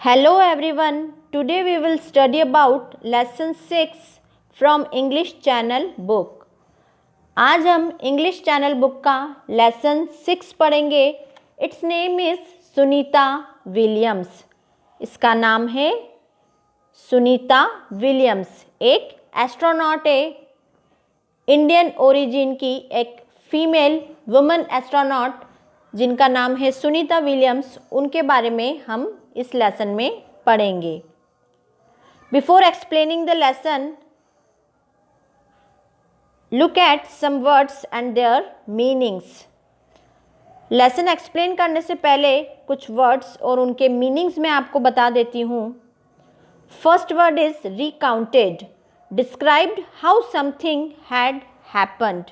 Hello everyone. Today we will study about lesson 6 from English Channel book. आज हम English channel book का lesson 6 पढ़ेंगे. It's name is Sunita Williams. इसका नाम है सुनीता विलियम्स. एक एस्ट्रोनॉट है, इंडियन ओरिजिन की एक फीमेल वुमेन एस्ट्रोनॉट जिनका नाम है सुनीता विलियम्स. उनके बारे में हम इस लेसन में पढ़ेंगे. Before explaining the lesson, look at some words and their meanings. Lesson explain करने से पहले कुछ वर्ड्स और उनके मीनिंग्स मैं आपको बता देती हूँ. First word is recounted. Described how something had happened.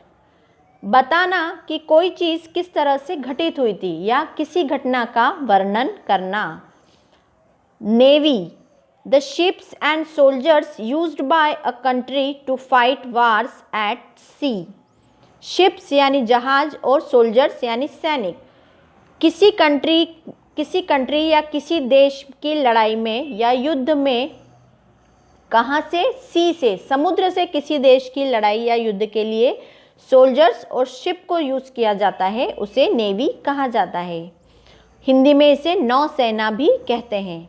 बताना कि कोई चीज़ किस तरह से घटित हुई थी या किसी घटना का वर्णन करना. Navy. The ships and soldiers used by a country to fight wars at sea. Ships यानी जहाज और सोल्जर्स यानी सैनिक किसी कंट्री या किसी देश की लड़ाई में या युद्ध में कहाँ से? सी से, समुद्र से किसी देश की लड़ाई या युद्ध के लिए सोल्जर्स और शिप को यूज़ किया जाता है, उसे नेवी कहा जाता है. हिंदी में इसे नौसेना भी कहते हैं.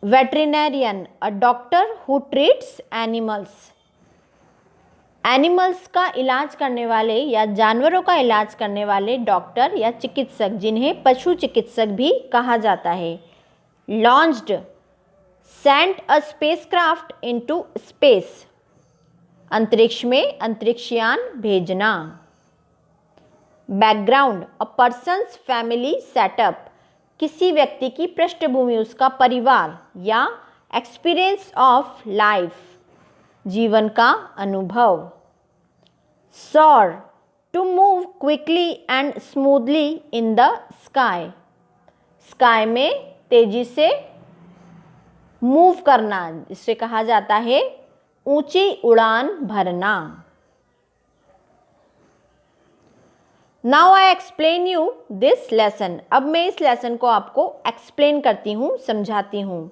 Veterinarian, a doctor who treats animals. Animals का इलाज करने वाले या जानवरों का इलाज करने वाले डॉक्टर या चिकित्सक, जिन्हें पशु चिकित्सक भी कहा जाता है. Launched. Sent a spacecraft into space. अंतरिक्ष में अंतरिक्षयान भेजना. बैकग्राउंड, अ पर्सन्स फैमिली सेटअप. किसी व्यक्ति की पृष्ठभूमि, उसका परिवार या एक्सपीरियंस ऑफ लाइफ, जीवन का अनुभव. Soar. To move quickly and smoothly in the sky. Sky में तेजी से मूव करना, इसे कहा जाता है ऊंची उड़ान भरना. Now I explain you this lesson. अब मैं इस लेसन को आपको एक्सप्लेन करती हूँ, समझाती हूँ.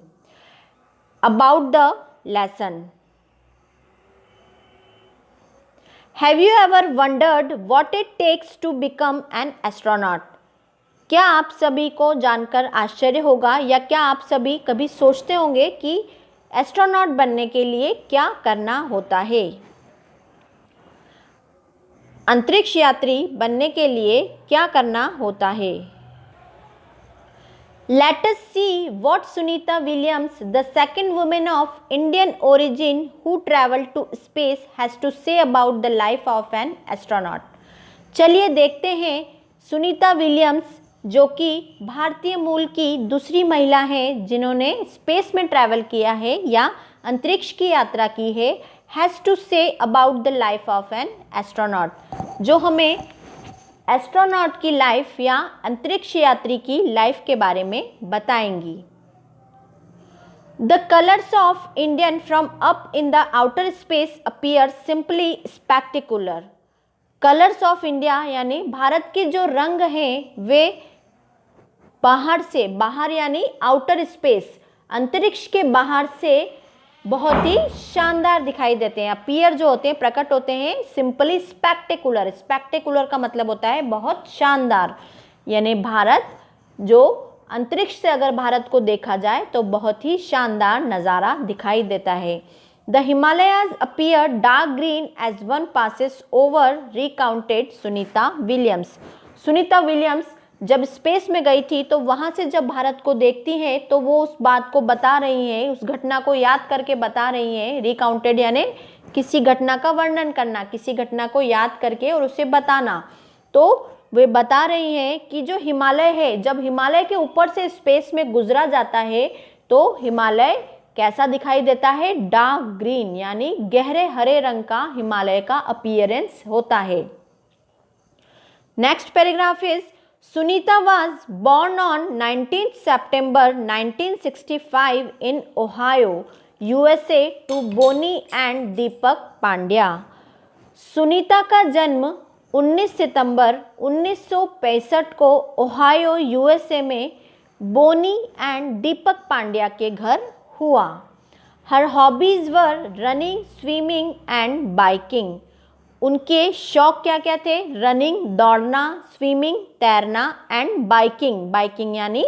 About the lesson. Have you ever wondered what it takes to become an astronaut. क्या आप सभी को जानकर आश्चर्य होगा या क्या आप सभी कभी सोचते होंगे कि एस्ट्रोनॉट बनने के लिए क्या करना होता है? अंतरिक्ष यात्री बनने के लिए क्या करना होता है? Let us see what Sunita Williams, the second woman of Indian origin who traveled to space, has to say about the life of an astronaut. चलिए देखते हैं सुनीता विलियम्स, जो कि भारतीय मूल की दूसरी महिला हैं जिन्होंने स्पेस में ट्रैवल किया है या अंतरिक्ष की यात्रा की है, has to say about the life of an astronaut, जो हमें एस्ट्रोनॉट की लाइफ या अंतरिक्ष यात्री की लाइफ के बारे में बताएंगी. The colours of Indian from up in the outer space appear simply spectacular. Colours of India यानी भारत के जो रंग हैं वे बाहर से, बाहर यानी आउटर स्पेस, अंतरिक्ष के बाहर से बहुत ही शानदार दिखाई देते हैं. अपीयर जो होते हैं, प्रकट होते हैं. Simply spectacular. स्पेक्टेकुलर का मतलब होता है बहुत शानदार, यानी भारत जो अंतरिक्ष से अगर भारत को देखा जाए तो बहुत ही शानदार नज़ारा दिखाई देता है. The Himalayas appear dark green as one passes over, recounted Sunita Williams. Sunita Williams जब स्पेस में गई थी तो वहाँ से जब भारत को देखती हैं तो वो उस बात को बता रही हैं, उस घटना को याद करके बता रही हैं. रिकाउंटेड यानी किसी घटना का वर्णन करना, किसी घटना को याद करके और उसे बताना. तो वे बता रही हैं कि जो हिमालय है, जब हिमालय के ऊपर से स्पेस में गुजरा जाता है तो हिमालय कैसा दिखाई देता है? डार्क ग्रीन यानी गहरे हरे रंग का हिमालय का अपीयरेंस होता है. Next paragraph is Sunita was born on 19th September 1965 in Ohio, USA to Bonnie and Deepak Pandya. Sunita का जन्म 19 सितंबर 1965 को ओहायो यूएसए में बोनी एंड दीपक पांड्या के घर हुआ। Her hobbies were running, swimming and biking. उनके शौक क्या क्या थे? रनिंग दौड़ना, स्विमिंग तैरना एंड बाइकिंग, बाइकिंग यानी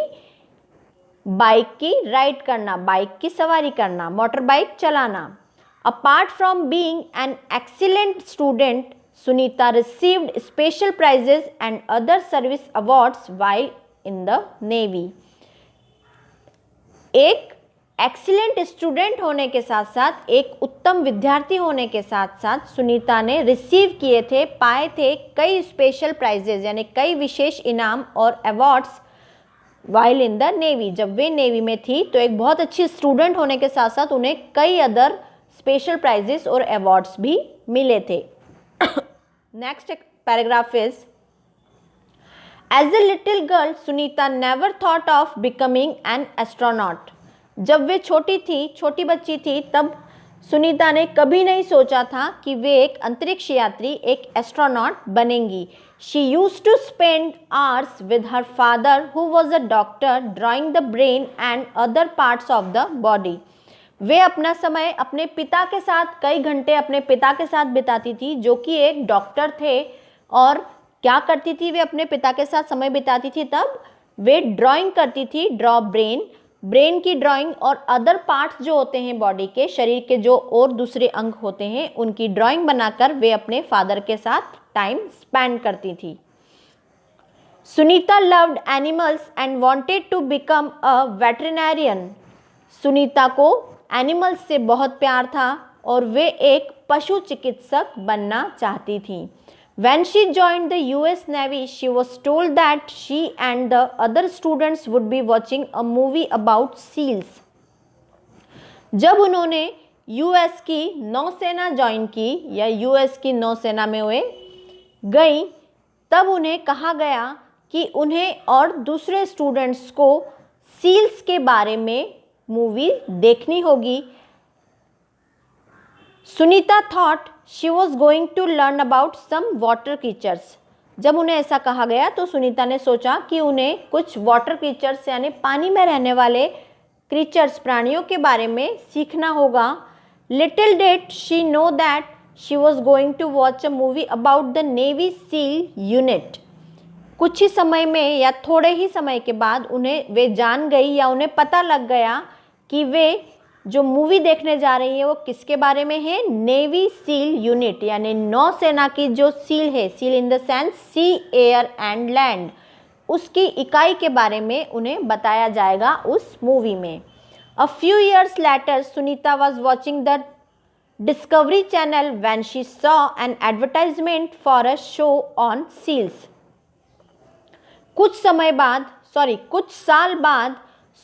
बाइक की राइड करना, बाइक की सवारी करना, मोटर बाइक चलाना। Apart from being an excellent student, Sunita received special prizes and other service awards while in the navy. एक एक्सीलेंट स्टूडेंट होने के साथ साथ, एक उत्तम विद्यार्थी होने के साथ साथ सुनीता ने रिसीव किए थे, पाए थे कई स्पेशल प्राइजेज यानी कई विशेष इनाम और awards while in the navy. जब वे नेवी में थी तो एक बहुत अच्छी स्टूडेंट होने के साथ साथ उन्हें कई अदर स्पेशल प्राइजेस और अवार्ड्स भी मिले थे। Next paragraph is, as a little girl Sunita never thought of becoming an astronaut. जब वे छोटी बच्ची थी, तब सुनीता ने कभी नहीं सोचा था कि वे एक अंतरिक्ष यात्री, एक एस्ट्रोनॉट बनेंगी। She used to spend hours with her father who was a doctor, drawing the brain and other parts of the body. वे अपना समय अपने पिता के साथ, कई घंटे अपने पिता के साथ बिताती थी, जो कि एक डॉक्टर थे। और क्या करती थी वे अपने पिता के साथ समय बिताती थी? तब वे ड्राइंग करती थी, ड्रॉ ब्रेन की ड्राइंग और अदर पार्ट्स जो होते हैं बॉडी के, शरीर के जो और दूसरे अंग होते हैं, उनकी ड्राइंग बनाकर वे अपने फादर के साथ टाइम स्पेंड करती थी। Sunita loved animals and wanted to become a veterinarian. Sunita को एनिमल्स से बहुत प्यार था और वे एक पशु चिकित्सक बनना चाहती थी। When she joined the US Navy, she was told that she and the other students would be watching a movie about seals. जब उन्होंने यूएस की नौसेना ज्वाइन की या यूएस की नौसेना में वे गई, तब उन्हें कहा गया कि उन्हें और दूसरे स्टूडेंट्स को सील्स के बारे में मूवी देखनी होगी। Sunita thought she was going to learn about some water creatures. जब उन्हें ऐसा कहा गया तो सुनीता ने सोचा कि उन्हें कुछ वाटर क्रीचर्स यानी पानी में रहने वाले क्रीचर्स, प्राणियों के बारे में सीखना होगा। Little did she know that she was going to watch a movie about the navy seal unit. कुछ ही समय में या थोड़े ही समय के बाद उन्हें वे जान गई या उन्हें पता लग गया कि वे जो मूवी देखने जा रही है वो किसके बारे में है? नेवी सील यूनिट यानी नौसेना की जो सील है, seal in the sense sea, air and land, उसकी इकाई के बारे में उन्हें बताया जाएगा उस मूवी में। A few years later Sunita was watching the Discovery channel when she saw an advertisement for a show on seals. कुछ साल बाद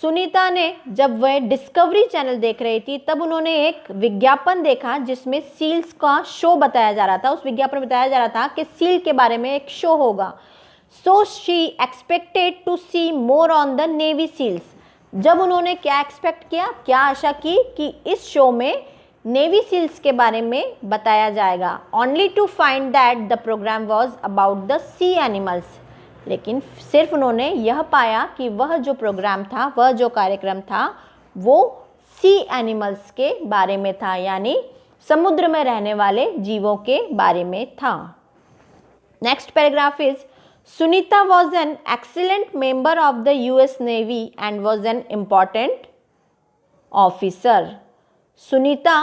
सुनीता ने, जब वह डिस्कवरी चैनल देख रही थी, तब उन्होंने एक विज्ञापन देखा जिसमें सील्स का शो बताया जा रहा था। उस विज्ञापन में बताया जा रहा था कि सील के बारे में एक शो होगा। So she expected to see more on the navy seals. जब उन्होंने क्या एक्सपेक्ट किया, क्या आशा की कि इस शो में नेवी सील्स के बारे में बताया जाएगा। Only to find that the programme was about the sea animals. लेकिन सिर्फ उन्होंने यह पाया कि वह जो प्रोग्राम था, वह जो कार्यक्रम था, वो सी एनिमल्स के बारे में था, यानी समुद्र में रहने वाले जीवों के बारे में था। Next paragraph is, Sunita was an excellent member of the US navy and was an important officer. Sunita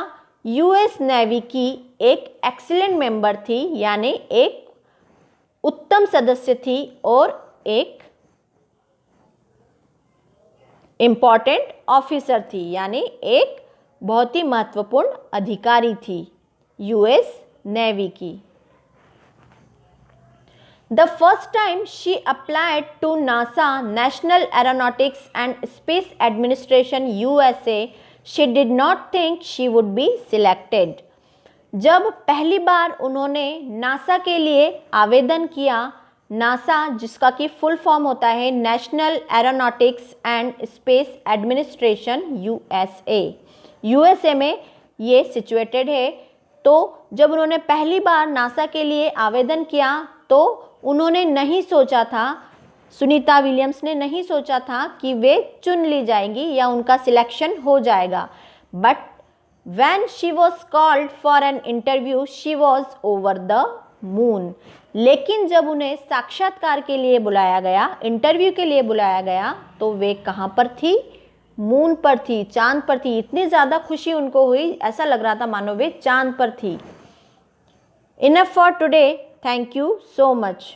US navy की एक एक्सीलेंट मेंबर थी, यानी एक उत्तम सदस्य थी और एक इम्पॉर्टेंट ऑफिसर थी, यानी एक बहुत ही महत्वपूर्ण अधिकारी थी यूएस नेवी की। The first time she applied to NASA, National Aeronautics and Space Administration USA, she did not think she would be selected. जब पहली बार उन्होंने नासा के लिए आवेदन किया, नासा जिसका कि फुल फॉर्म होता है national Aeronautics and Space Administration USA, USA में ये सिचुएटेड है। तो जब उन्होंने पहली बार नासा के लिए आवेदन किया तो उन्होंने नहीं सोचा था, सुनीता विलियम्स ने नहीं सोचा था कि वे चुन ली जाएंगी या उनका सिलेक्शन हो जाएगा। But when she was called for an interview she was over the moon. लेकिन जब उन्हें साक्षात्कार के लिए बुलाया गया, इंटरव्यू के लिए बुलाया गया, तो वे कहाँ पर थी? मून पर थी, चांद पर थी। इतनी ज़्यादा खुशी उनको हुई, ऐसा लग रहा था मानो वे चांद पर थी। Enough for today, thank you so much.